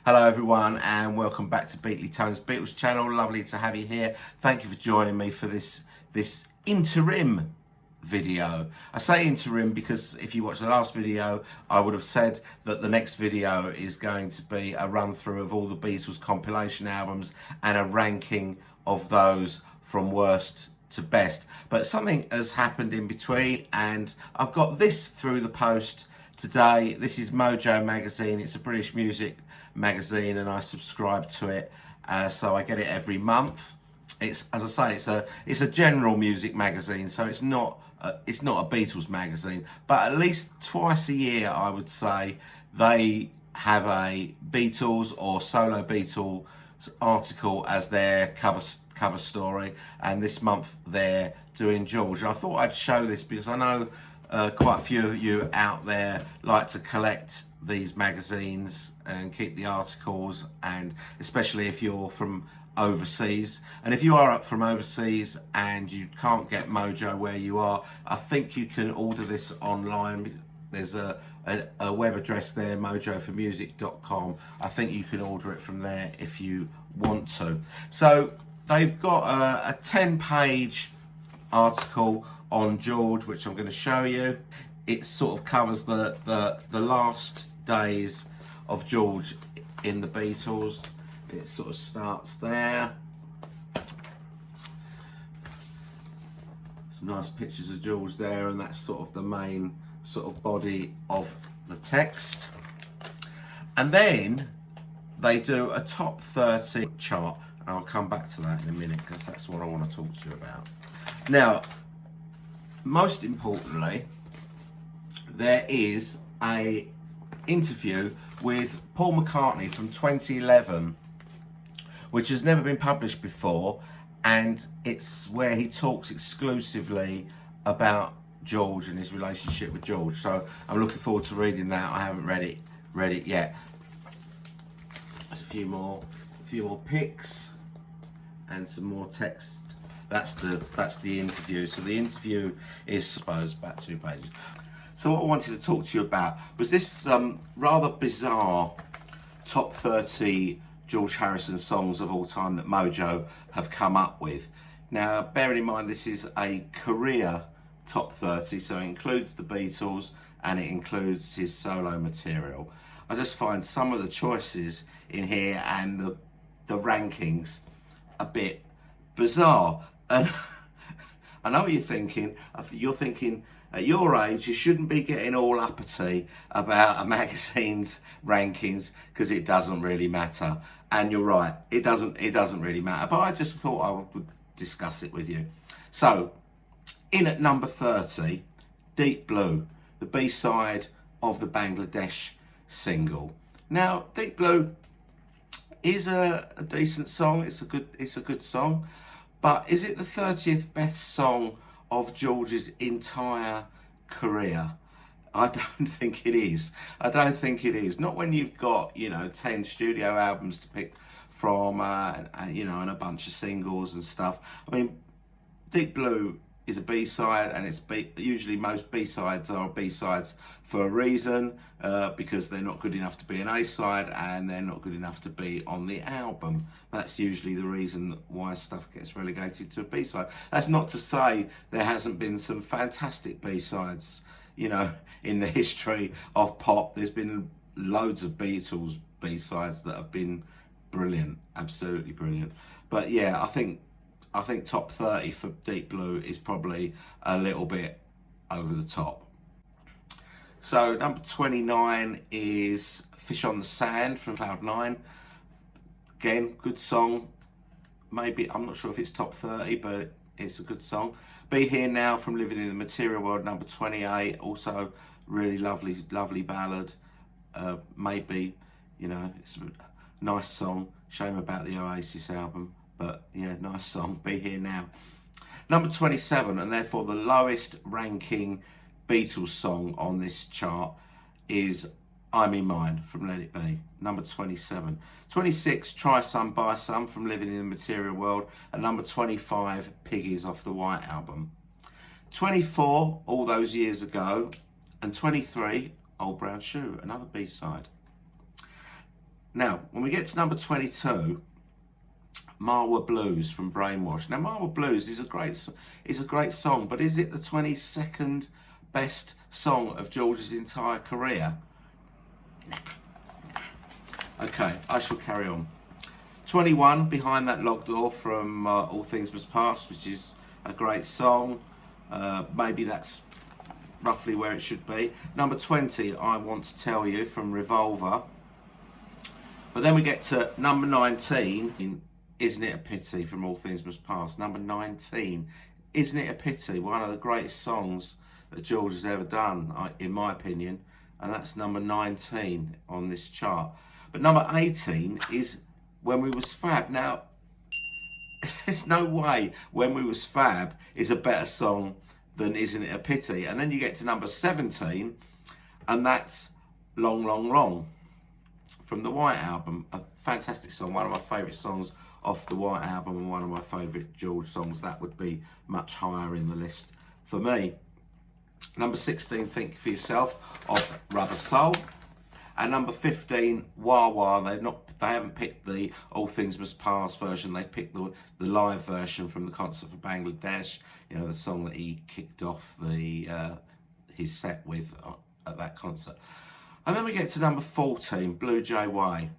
Hello everyone and welcome back to Beatley Tone's Beatles channel. Lovely to have you here. Thank you for joining me for this interim video. I say interim because if you watched the last video, I would have said that the next video is going to be a run through of all the Beatles compilation albums and a ranking of those from worst to best. But something has happened in between and I've got this through the post today. This is Mojo magazine. It's a British music magazine and I subscribe to it, so I get it every month. It's, as I say, it's a general music magazine, so it's not a Beatles magazine, but at least twice a year I would say they have a Beatles or solo Beatles article as their cover story, and this month they're doing George. And I thought I'd show this because I know quite a few of you out there like to collect these magazines and keep the articles, and especially if you're from overseas. And if you are up from overseas and you can't get Mojo where you are, I think you can order this online. There's a web address there, mojoformusic.com. I think you can order it from there if you want to. So they've got a 10-page article on George, which I'm going to show you. It sort of covers the last days of George in the Beatles. It sort of starts there. Some nice pictures of George there, and that's sort of the main sort of body of the text. And then they do a top 30 chart, and I'll come back to that in a minute because that's what I want to talk to you about. Now, most importantly, there is a interview with Paul McCartney from 2011, which has never been published before, and it's where he talks exclusively about George and his relationship with George. So I'm looking forward to reading that. I haven't read it yet. There's a few more pics and some more text. That's the interview. So the interview is, I suppose, about 2 pages. So what I wanted to talk to you about was this rather bizarre top 30 George Harrison songs of all time that Mojo have come up with. Now, bearing in mind this is a career top 30, so it includes the Beatles and it includes his solo material. I just find some of the choices in here and the rankings a bit bizarre. And I know what you're thinking. You're thinking, at your age, you shouldn't be getting all uppity about a magazine's rankings because it doesn't really matter. And you're right, it doesn't really matter. But I just thought I would discuss it with you. So, in at number 30, Deep Blue, the B-side of the Bangladesh single. Now, Deep Blue is a decent song. It's a good song. But is it the 30th best song of George's entire career? I don't think it is. I don't think it is. Not when you've got, 10 studio albums to pick from, and a bunch of singles and stuff. I mean, Deep Blue is a B-side, and it's usually most B-sides are B-sides for a reason, because they're not good enough to be an A-side and they're not good enough to be on the album. That's usually the reason why stuff gets relegated to a B-side. That's not to say there hasn't been some fantastic B-sides, in the history of pop. There's been loads of Beatles B-sides that have been brilliant, absolutely brilliant. But yeah, I think top 30 for Deep Blue is probably a little bit over the top. So number 29 is Fish on the Sand from Cloud 9. Again, good song. Maybe, I'm not sure if it's top 30, but it's a good song. Be Here Now from Living in the Material World, number 28. Also really lovely ballad. Maybe, it's a nice song. Shame about the Oasis album. But yeah, nice song, Be Here Now. Number 27, and therefore the lowest ranking Beatles song on this chart, is I'm In Mine from Let It Be, number 27. 26, Try Some, Buy Some from Living in the Material World, and number 25, Piggies off the White Album. 24, All Those Years Ago, and 23, Old Brown Shoe, another B-side. Now, when we get to number 22, Marwa Blues from Brainwash. Now, Marwa Blues is a great song, but is it the 22nd best song of George's entire career? Nah. Okay, I shall carry on. 21, Behind That Locked Door from All Things Must Pass, which is a great song. Maybe that's roughly where it should be. Number 20, I Want to Tell You from Revolver. But then we get to number 19, Isn't It a Pity from All Things Must Pass. Number 19, Isn't It a Pity? One of the greatest songs that George has ever done, in my opinion. And that's number 19 on this chart. But number 18 is When We Was Fab. Now, there's no way When We Was Fab is a better song than Isn't It a Pity. And then you get to number 17, and that's Long, Long, Long from the White Album. A fantastic song, one of my favourite songs off the White Album, and one of my favourite George songs. That would be much higher in the list for me. Number 16, Think For Yourself of Rubber Soul. And number 15, Wah Wah. They haven't picked the All Things Must Pass version. They picked the live version from the concert for Bangladesh. You know, the song that he kicked off his set with at that concert. And then we get to number 14, Blue Jay Way.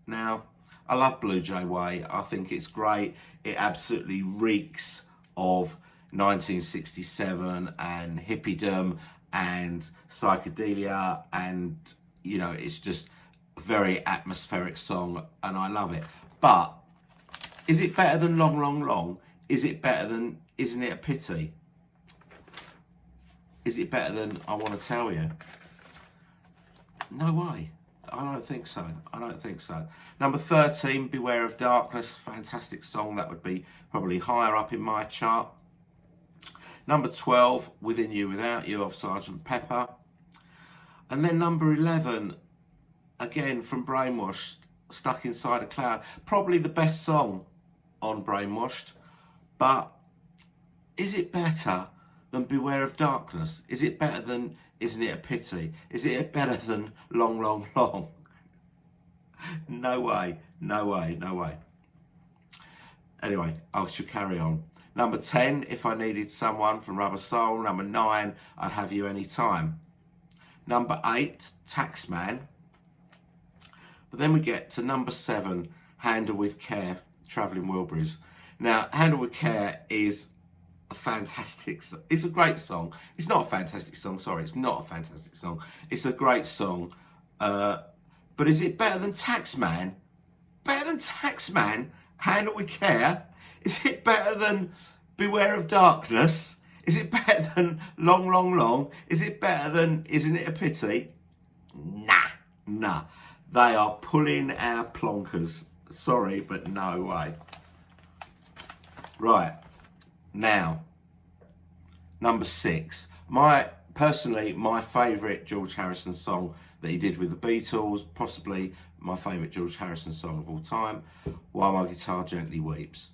Now, I love Blue Jay Way. I think it's great. It absolutely reeks of 1967 and hippiedom and psychedelia, and you know, it's just a very atmospheric song, and I love it. But is it better than Long, Long, Long? Is it better than Isn't It a Pity? Is it better than I Want to Tell You? No way. I don't think so. I don't think so. Number 13, Beware of Darkness. Fantastic song. That would be probably higher up in my chart. Number 12, Within You Without You of Sgt. Pepper. And then number 11, again from Brainwashed, Stuck Inside a Cloud. Probably the best song on Brainwashed. But is it better than Beware of Darkness? Is it better than Isn't It a Pity? Is it better than Long, Long, Long? No way, no way, no way. Anyway, I shall carry on. Number 10, If I Needed Someone from Rubber Soul. Number 9, I'd Have You Anytime. Number 8, Taxman. But then we get to number 7, Handle With Care, Travelling Wilburys. Now, Handle With Care is a fantastic song. It's a great song. It's not a fantastic song, sorry, it's not a fantastic song. It's a great song. But is it better than Taxman? Better than Taxman? Handle With Care? Is it better than Beware of Darkness? Is it better than Long, Long, Long? Is it better than Isn't It a Pity? Nah, nah. They are pulling our plonkers. Sorry, but no way. Right, now, number 6. Personally, my favourite George Harrison song that he did with the Beatles, possibly my favourite George Harrison song of all time, While My Guitar Gently Weeps.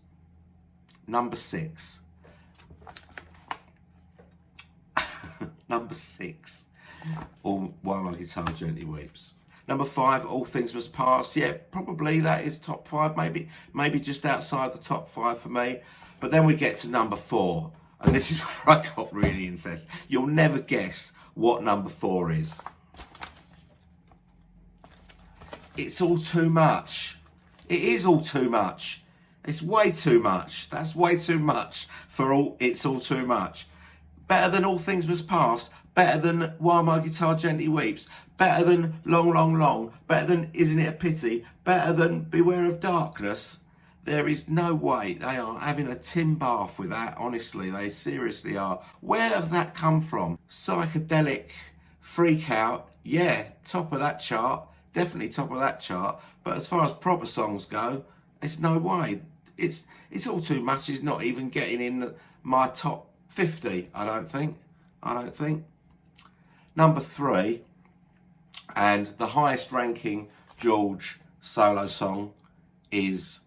Number 6. Number 6. While My Guitar Gently Weeps. Number 5, All Things Must Pass. Yeah, probably that is top 5, maybe just outside the top 5 for me. But then we get to number 4, and this is where I got really incensed. You'll never guess what number 4 is. It's All Too Much. It is all too much. It's way too much. That's way too much for all. It's All Too Much. Better than All Things Must Pass. Better than While My Guitar Gently Weeps. Better than Long, Long, Long. Better than Isn't It a Pity? Better than Beware of Darkness. There is no way. They are having a tin bath with that. Honestly, they seriously are. Where have that come from? Psychedelic freak out. Yeah, top of that chart. Definitely top of that chart. But as far as proper songs go, it's no way. It's All Too Much is not even getting in my top 50, I don't think. Number 3, and the highest ranking George solo song is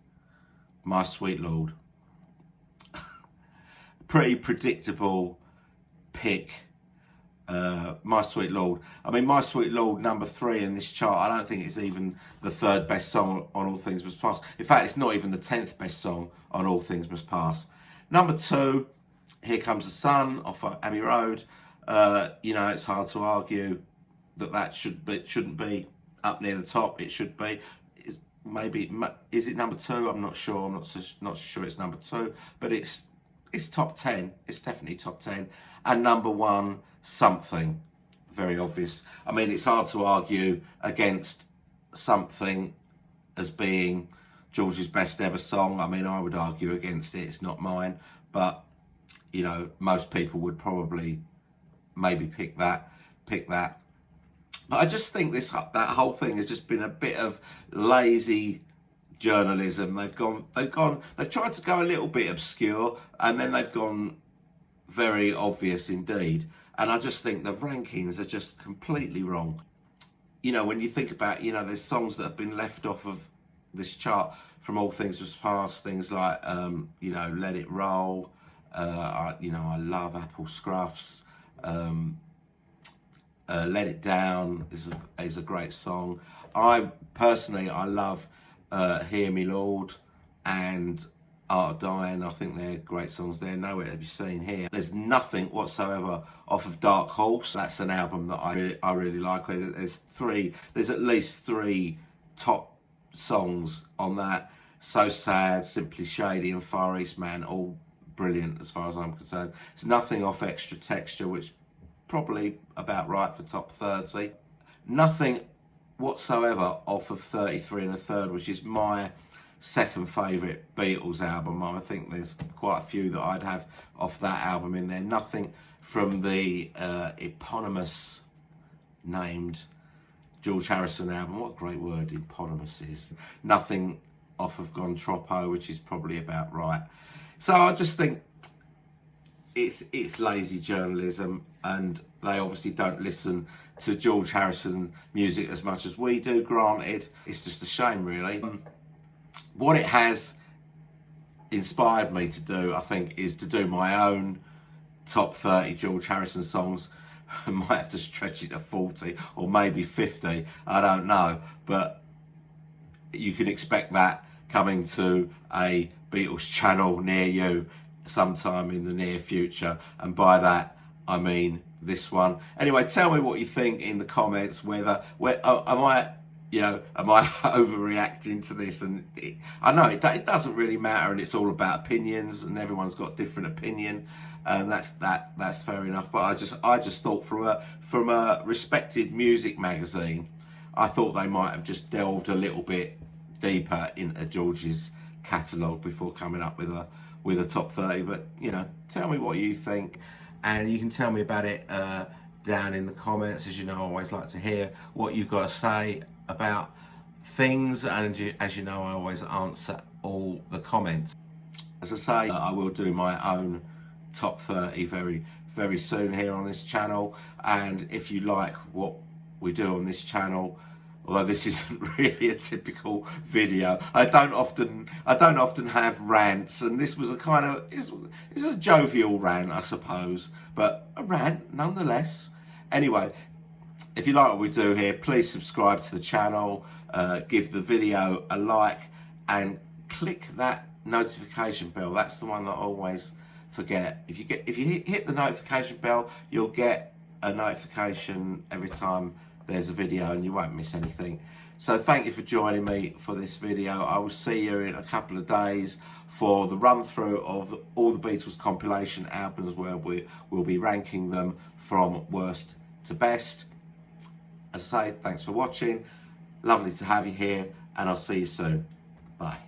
My Sweet Lord. Pretty predictable pick, My Sweet Lord. I mean, My Sweet Lord, number 3 in this chart. I don't think it's even the 3rd best song on All Things Must Pass. In fact, it's not even the 10th best song on All Things Must Pass. Number 2, Here Comes the Sun off Abbey Road. You know, it's hard to argue that shouldn't be up near the top. It should be. Is it number 2? I'm not sure. I'm not sure it's number 2, but it's top 10. It's definitely top 10. And number 1, Something. Very obvious. I mean, it's hard to argue against Something as being George's best ever song. I mean, I would argue against it. It's not mine, but you know, most people would probably maybe pick that. But I just think that whole thing has just been a bit of lazy journalism. They've tried to go a little bit obscure, and then they've gone very obvious indeed. And I just think the rankings are just completely wrong. You know, when you think about, you know, there's songs that have been left off of this chart from All Things Must Pass, things like, you know, Let It Roll. You know, I love Apple Scruffs. Let It Down is a great song. I love Hear Me Lord and Art of Dying. I think they're great songs. They're nowhere to be seen here. There's nothing whatsoever off of Dark Horse. That's an album that I really like. There's at least 3 top songs on that. So Sad, Simply Shady, and Far East Man, all brilliant as far as I'm concerned. There's nothing off Extra Texture, which probably about right for top 30. Nothing whatsoever off of 33 1/3, which is my second favourite Beatles album. I think there's quite a few that I'd have off that album in there. Nothing from the eponymous named George Harrison album. What a great word eponymous is. Nothing off of Gone Troppo, which is probably about right. So I just think it's lazy journalism, and they obviously don't listen to George Harrison music as much as we do. Granted, it's just a shame, really. What it has inspired me to do, I think, is to do my own top 30 George Harrison songs. I might have to stretch it to 40 or maybe 50, I don't know, but you can expect that coming to a Beatles channel near you sometime in the near future, and by that I mean this one. Anyway, tell me what you think in the comments. Am I overreacting to this? And I know it doesn't really matter, and it's all about opinions, and everyone's got different opinion, and that's fair enough. But I just thought from a respected music magazine, I thought they might have just delved a little bit deeper into George's catalogue before coming up with a top 30. But you know, tell me what you think, and you can tell me about it down in the comments. As you know, I always like to hear what you've got to say about things, and as you know, I always answer all the comments. As I say, I will do my own top 30 very, very soon here on this channel. And if you like what we do on this channel, although this isn't really a typical video, I don't often have rants, and this was a kind of it's a jovial rant, I suppose, but a rant nonetheless. Anyway, if you like what we do here, please subscribe to the channel, give the video a like, and click that notification bell. That's the one that I always forget. If you hit the notification bell, you'll get a notification every time there's a video, and you won't miss anything. So thank you for joining me for this video. I will see you in a couple of days for the run through of all the Beatles compilation albums, where we'll be ranking them from worst to best. As I say, thanks for watching. Lovely to have you here, and I'll see you soon. Bye.